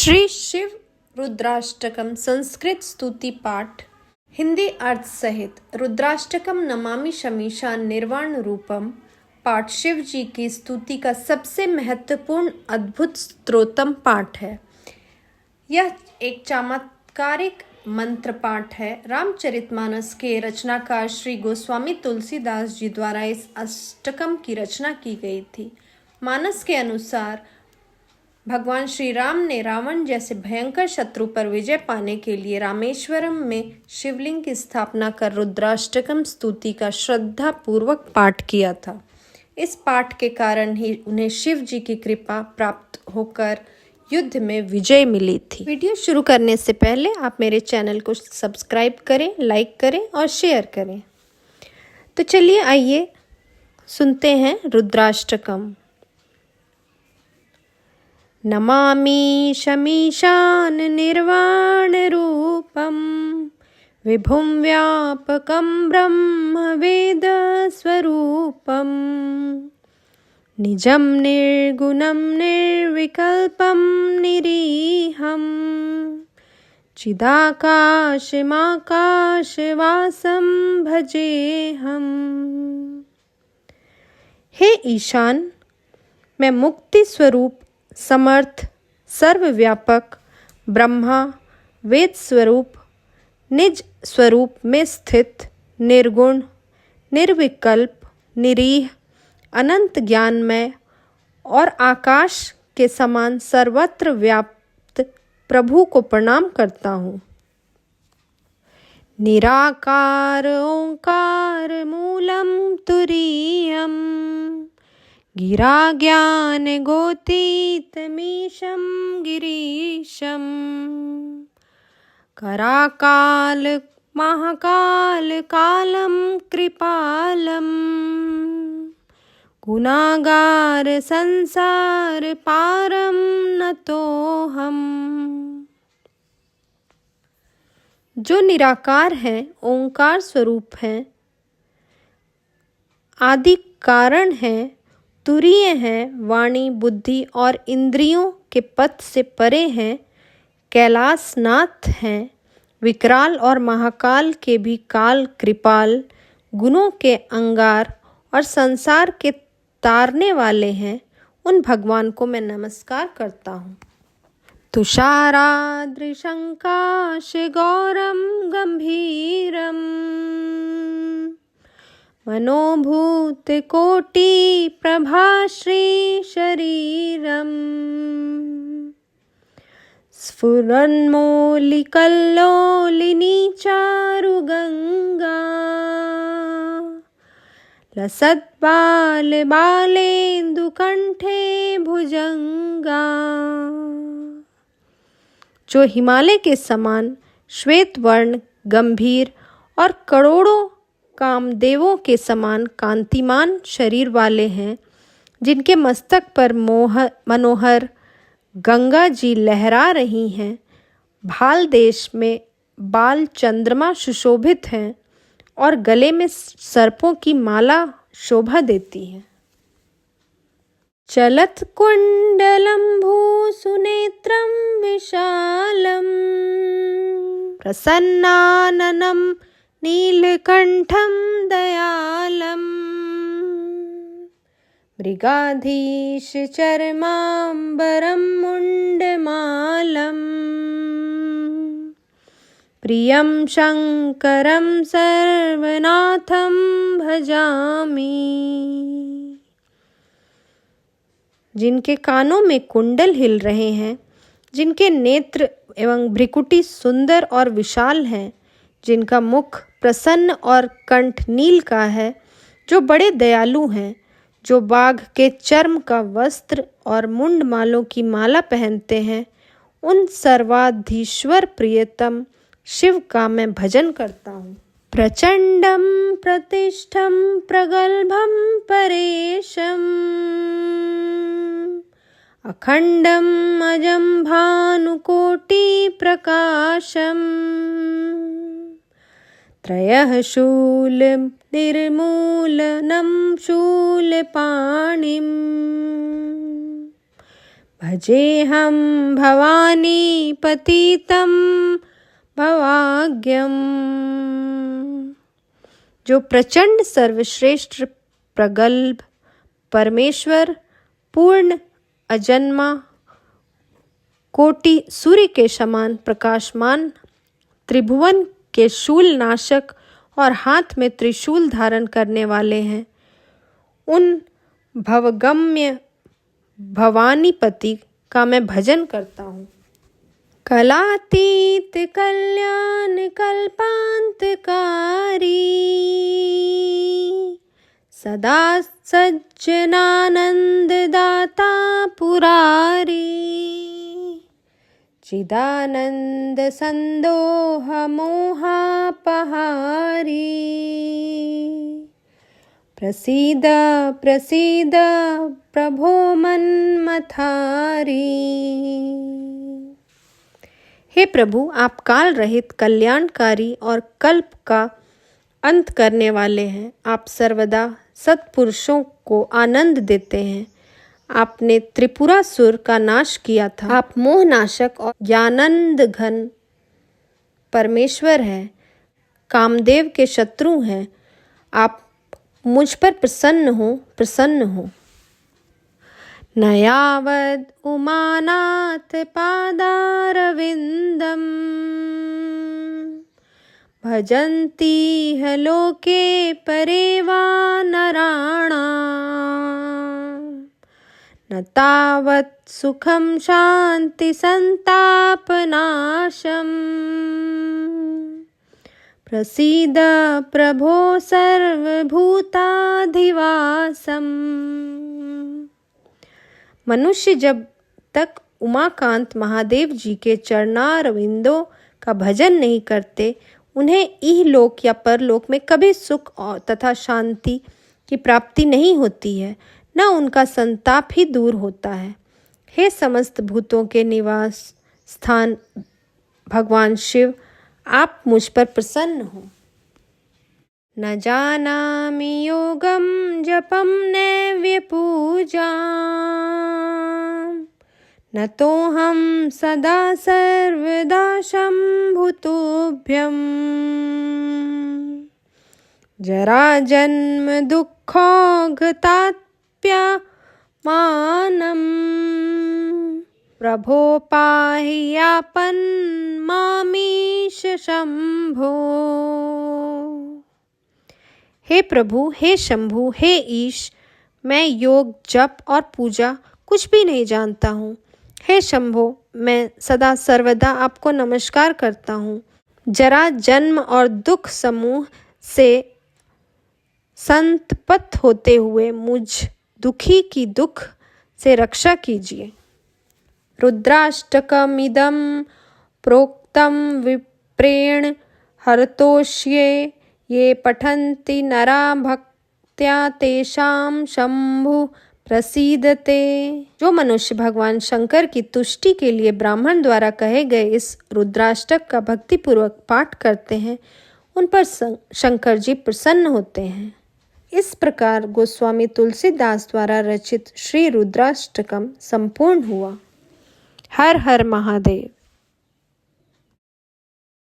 श्री शिव रुद्राष्टकम संस्कृत स्तुति पाठ हिंदी अर्थ सहित रुद्राष्टकम नमामि शमीशा निर्वाण रूपम पाठ शिव जी की स्तुति का सबसे महत्वपूर्ण अद्भुत स्तोत्रम पाठ है। यह एक चमत्कारिक मंत्र पाठ है। रामचरितमानस के रचनाकार श्री गोस्वामी तुलसीदास जी द्वारा इस अष्टकम की रचना की गई थी। मानस के अनुसार भगवान श्री राम ने रावण जैसे भयंकर शत्रु पर विजय पाने के लिए रामेश्वरम में शिवलिंग की स्थापना कर रुद्राष्टकम स्तुति का श्रद्धा पूर्वक पाठ किया था। इस पाठ के कारण ही उन्हें शिव जी की कृपा प्राप्त होकर युद्ध में विजय मिली थी। वीडियो शुरू करने से पहले आप मेरे चैनल को सब्सक्राइब करें, लाइक करें और शेयर करें। तो चलिए आइए सुनते हैं रुद्राष्टकम। नमामि शमीशान निर्वाण रूपम विभुं व्यापकं ब्रह्म वेद स्वरूपम निजं निर्गुणं निर्विकल्पं निरीहं चिदाकाशमाकाशवासं भजेहम्। हे ईशान, मैं मुक्ति स्वरूप समर्थ सर्वव्यापक ब्रह्मा वेद स्वरूप निज स्वरूप में स्थित निर्गुण निर्विकल्प निरीह अनंत ज्ञानमय और आकाश के समान सर्वत्र व्याप्त प्रभु को प्रणाम करता हूँ। निराकार ओंकार मूलम तुरीयम गिरा ज्ञान गोतीतमीशं गिरीशं कराकाल महाकाल कालं कृपालं गुणागार संसार पारं नतोऽहम्। जो निराकार है, ओंकार स्वरूप है, आदि कारण है, तुरीय हैं, वाणी बुद्धि और इंद्रियों के पथ से परे हैं, कैलाशनाथ हैं, विकराल और महाकाल के भी काल कृपाल, गुणों के अंगार और संसार के तारने वाले हैं, उन भगवान को मैं नमस्कार करता हूँ। तुषाराद्रिशंकाश गौरम गंभीरम मनोभूत कोटि प्रभाश्री शरीरम स्फुरन्मौलिकल्लोलिनी चारुगंगा लसद्बाल बालेन्दुकंठे भुजंगा। जो हिमालय के समान श्वेत वर्ण गंभीर और करोड़ों कामदेवों के समान कांतिमान शरीर वाले हैं, जिनके मस्तक पर मनोहर गंगा जी लहरा रही हैं, भाल देश में बाल चंद्रमा सुशोभित हैं और गले में सर्पों की माला शोभा देती है। चलत कुंडलम भूसुनेत्रम विशालम प्रसन्नाननम नीलकंठं दयालम मृगाधीश चर्मांबरं मुंडमालं प्रियं शंकरं सर्वनाथं भजामि। जिनके कानों में कुंडल हिल रहे हैं, जिनके नेत्र एवं भ्रिकुटी सुंदर और विशाल हैं, जिनका मुख प्रसन्न और कंठ नील का है, जो बड़े दयालु हैं, जो बाघ के चर्म का वस्त्र और मुंडमालों की माला पहनते हैं, उन सर्वाधीश्वर प्रियतम शिव का मैं भजन करता हूँ। प्रचंडम प्रतिष्ठम प्रगल्भम परेशम अखंडम अजम भानुकोटि प्रकाशम त्रयः शूल निर्मूलनं शूलपाणिं भजेऽहं भवानी पतितं भवाज्ञम। जो प्रचंड सर्वश्रेष्ठ प्रगल्भ परमेश्वर पूर्ण अजन्मा कोटि सूर्य के समान प्रकाशमान त्रिभुवन के शूल नाशक और हाथ में त्रिशूल धारण करने वाले हैं, उन भवगम्य भवानीपति का मैं भजन करता हूँ। कलातीत कल्याण कल्पांतकारी सदा सज्जनानंद दाता पुरारी चिदानंद संदोह मोहापहारी प्रसीद प्रसीद प्रभो मन्मथारी। हे प्रभु, आप काल रहित कल्याणकारी और कल्प का अंत करने वाले हैं। आप सर्वदा सत्पुरुषों को आनंद देते हैं। आपने त्रिपुरासुर का नाश किया था। आप मोहनाशक और ज्ञानंद घन परमेश्वर हैं, कामदेव के शत्रु हैं। आप मुझ पर प्रसन्न हो। न यावद् उमानाथ पादारविन्दम् भजन्ति ह लोके परे वा नराणाम् न तावत् सुखं शान्ति संतापनाशम् प्रसीद प्रभो सर्वभूताधिवासम्। मनुष्य जब तक उमाकांत महादेव जी के चरणारविंदों का भजन नहीं करते, उन्हें इहलोक या परलोक में कभी सुख तथा शांति की प्राप्ति नहीं होती है, न उनका संताप ही दूर होता है। हे समस्त भूतों के निवास स्थान भगवान शिव, आप मुझ पर प्रसन्न हो। न जानामि योगं जपं नैव्य पूजां न तोऽहं सदा सर्वदा शम्भुतुभ्यं जरा जन्म दुःखौघताप्यमानं प्रभो पाहि यापन्मामीश शंभो। हे प्रभु, हे शंभु, हे ईश, मैं योग जप और पूजा कुछ भी नहीं जानता हूँ। हे शंभो, मैं सदा सर्वदा आपको नमस्कार करता हूँ। जरा जन्म और दुख समूह से संतप्त होते हुए मुझ दुखी की दुख से रक्षा कीजिए। रुद्राष्टकमिदं प्रोक्तं विप्रेण हरतोष्ये ये पठन्ति नरा भक्त्या तेषां शंभु प्रसीदते। जो मनुष्य भगवान शंकर की तुष्टि के लिए ब्राह्मण द्वारा कहे गए इस रुद्राष्टक का भक्तिपूर्वक पाठ करते हैं, उन पर शंकर जी प्रसन्न होते हैं। इस प्रकार गोस्वामी तुलसीदास द्वारा रचित श्री रुद्राष्टकम संपूर्ण हुआ। हर हर महादेव।